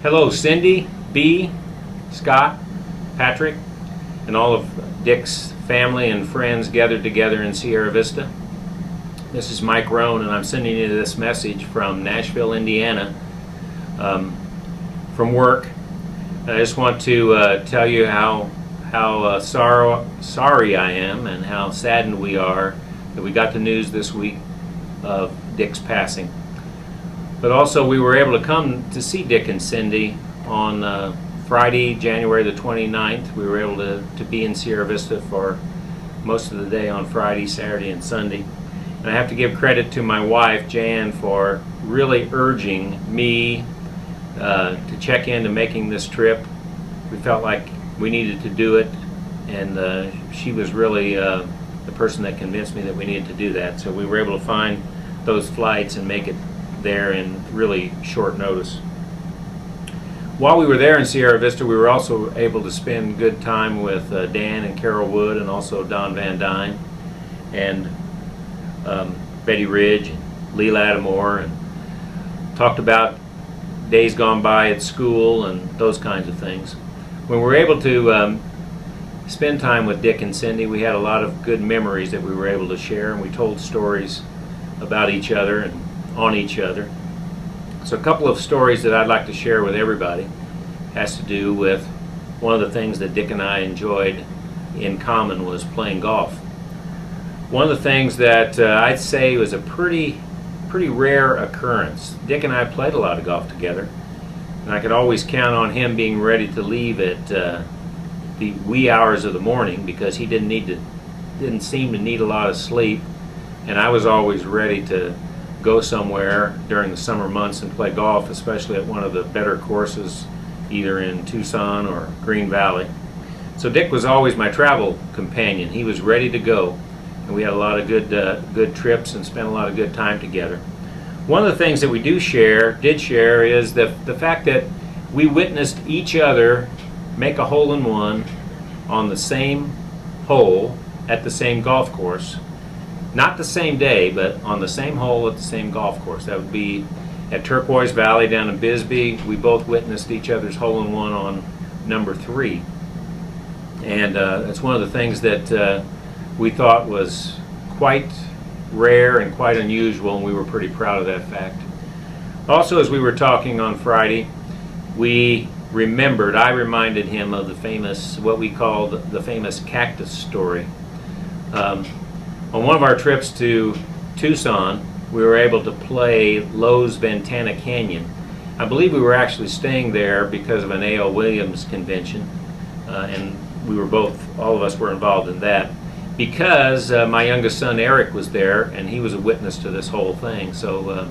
Hello, Cindy, B, Scott, Patrick, and all of Dick's family and friends gathered together in Sierra Vista. This is Mike Roane, and I'm sending you this message from Nashville, Indiana, from work. And I just want to tell you how sorry I am and how saddened we are that we got the news this week of Dick's passing. But also we were able to come to see Dick and Cindy on Friday, January the 29th. We were able to be in Sierra Vista for most of the day on Friday, Saturday, and Sunday. And I have to give credit to my wife, Jan, for really urging me to check into making this trip. We felt like we needed to do it, and she was really the person that convinced me that we needed to do that. So we were able to find those flights and make it there in really short notice. While we were there in Sierra Vista, we were also able to spend good time with Dan and Carol Wood, and also Don Van Dyne, and Betty Ridge, and Lee Lattimore, and talked about days gone by at school and those kinds of things. When we were able to spend time with Dick and Cindy, we had a lot of good memories that we were able to share, and we told stories about each other and on each other. So a couple of stories that I'd like to share with everybody has to do with one of the things that Dick and I enjoyed in common was playing golf. One of the things that I'd say was a pretty rare occurrence. Dick and I played a lot of golf together, and I could always count on him being ready to leave at the wee hours of the morning because he didn't seem to need a lot of sleep, and I was always ready to go somewhere during the summer months and play golf, especially at one of the better courses either in Tucson or Green Valley. So Dick was always my travel companion. He was ready to go, and we had a lot of good trips and spent a lot of good time together. One of the things that we did share is the fact that we witnessed each other make a hole-in-one on the same hole at the same golf course. Not the same day, but on the same hole at the same golf course. That would be at Turquoise Valley down in Bisbee. We both witnessed each other's hole-in-one on number 3. And that's one of the things that we thought was quite rare and quite unusual, and we were pretty proud of that fact. Also, as we were talking on Friday, I reminded him of the famous, what we called the famous cactus story. On one of our trips to Tucson, we were able to play Lowe's Ventana Canyon. I believe we were actually staying there because of an A.L. Williams convention, and all of us were involved in that. Because my youngest son Eric was there, and he was a witness to this whole thing, so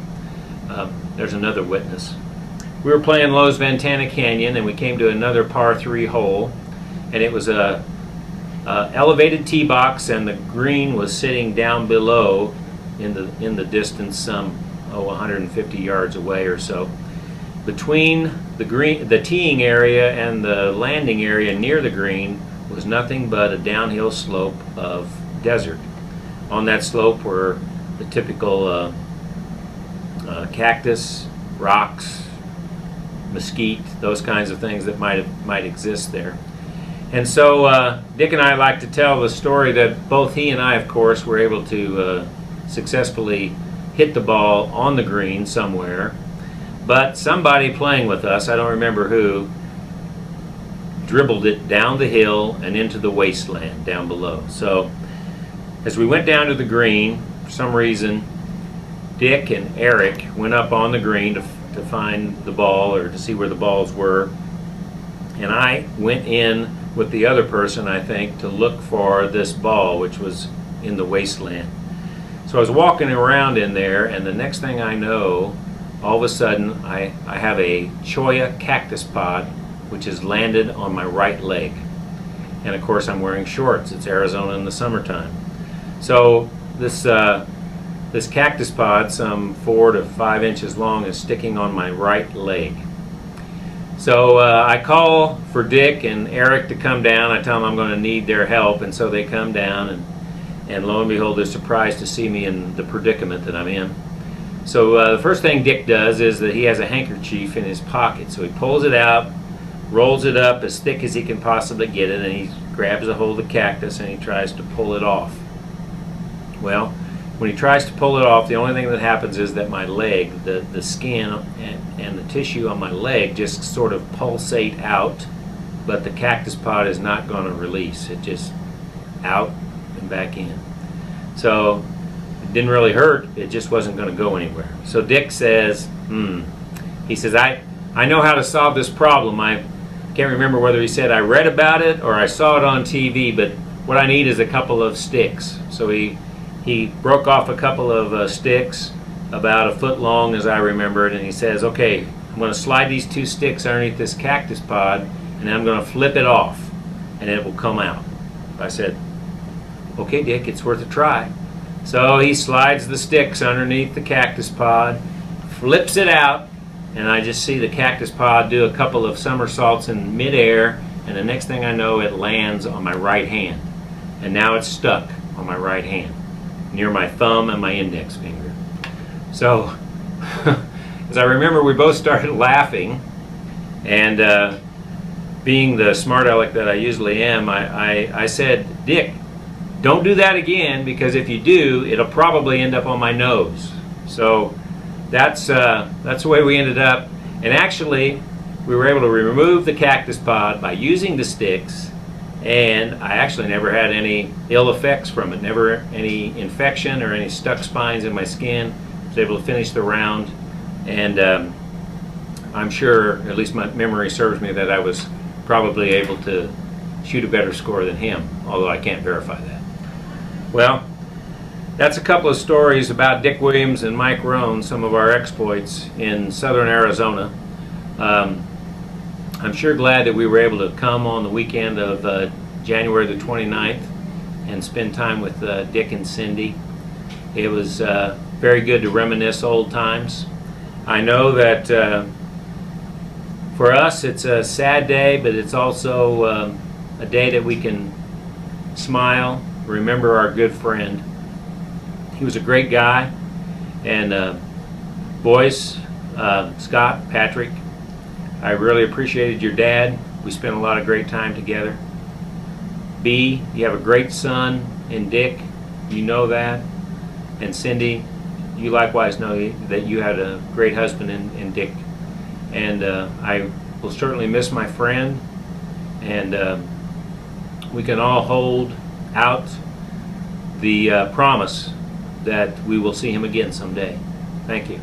there's another witness. We were playing Lowe's Ventana Canyon, and we came to another par 3 hole, and it was a elevated tee box, and the green was sitting down below in the distance, some 150 yards away or so. Between the teeing area and the landing area near the green was nothing but a downhill slope of desert. On that slope were the typical cactus, rocks, mesquite, those kinds of things that might exist there. And so Dick and I like to tell the story that both he and I, of course, were able to successfully hit the ball on the green somewhere, but somebody playing with us, I don't remember who, dribbled it down the hill and into the wasteland down below. So as we went down to the green, for some reason, Dick and Eric went up on the green to find the ball, or to see where the balls were, and I went in with the other person, I think, to look for this ball, which was in the wasteland. So I was walking around in there, and the next thing I know, all of a sudden I have a cholla cactus pod which has landed on my right leg. And of course I'm wearing shorts. It's Arizona in the summertime. So this cactus pod, some 4 to 5 inches long, is sticking on my right leg. So I call for Dick and Eric to come down. I tell them I'm going to need their help, and so they come down, and lo and behold, they're surprised to see me in the predicament that I'm in. So the first thing Dick does is that he has a handkerchief in his pocket. So he pulls it out, rolls it up as thick as he can possibly get it, and he grabs a hold of the cactus and he tries to pull it off. Well, when he tries to pull it off, the only thing that happens is that my leg, the skin and the tissue on my leg just sort of pulsate out, but the cactus pod is not going to release. It just out and back in. So it didn't really hurt, it just wasn't going to go anywhere. So Dick says, he says, I know how to solve this problem. I can't remember whether he said I read about it or I saw it on TV, but what I need is a couple of sticks. So he broke off a couple of sticks about 1 foot long, as I remember it, and he says, okay, I'm going to slide these 2 sticks underneath this cactus pod, and then I'm going to flip it off, and it will come out. I said, okay, Dick, it's worth a try. So he slides the sticks underneath the cactus pod, flips it out, and I just see the cactus pod do a couple of somersaults in midair, and the next thing I know, it lands on my right hand. And now it's stuck on my right hand, near my thumb and my index finger. So, as I remember, we both started laughing, and being the smart aleck that I usually am, I said, Dick, don't do that again, because if you do, it'll probably end up on my nose. So that's the way we ended up. And actually, we were able to remove the cactus pod by using the sticks, and I actually never had any ill effects from it, never any infection or any stuck spines in my skin. I was able to finish the round, and I'm sure, at least my memory serves me, that I was probably able to shoot a better score than him, although I can't verify that. Well, that's a couple of stories about Dick Williams and Mike Roane, some of our exploits in southern Arizona. I'm sure glad that we were able to come on the weekend of January the 29th and spend time with Dick and Cindy. It was very good to reminisce old times. I know that for us it's a sad day, but it's also a day that we can smile, remember our good friend. He was a great guy, and boys, Scott, Patrick, I really appreciated your dad. We spent a lot of great time together. B, you have a great son in Dick, you know that. And Cindy, you likewise know that you had a great husband in Dick. And I will certainly miss my friend, and we can all hold out the promise that we will see him again someday. Thank you.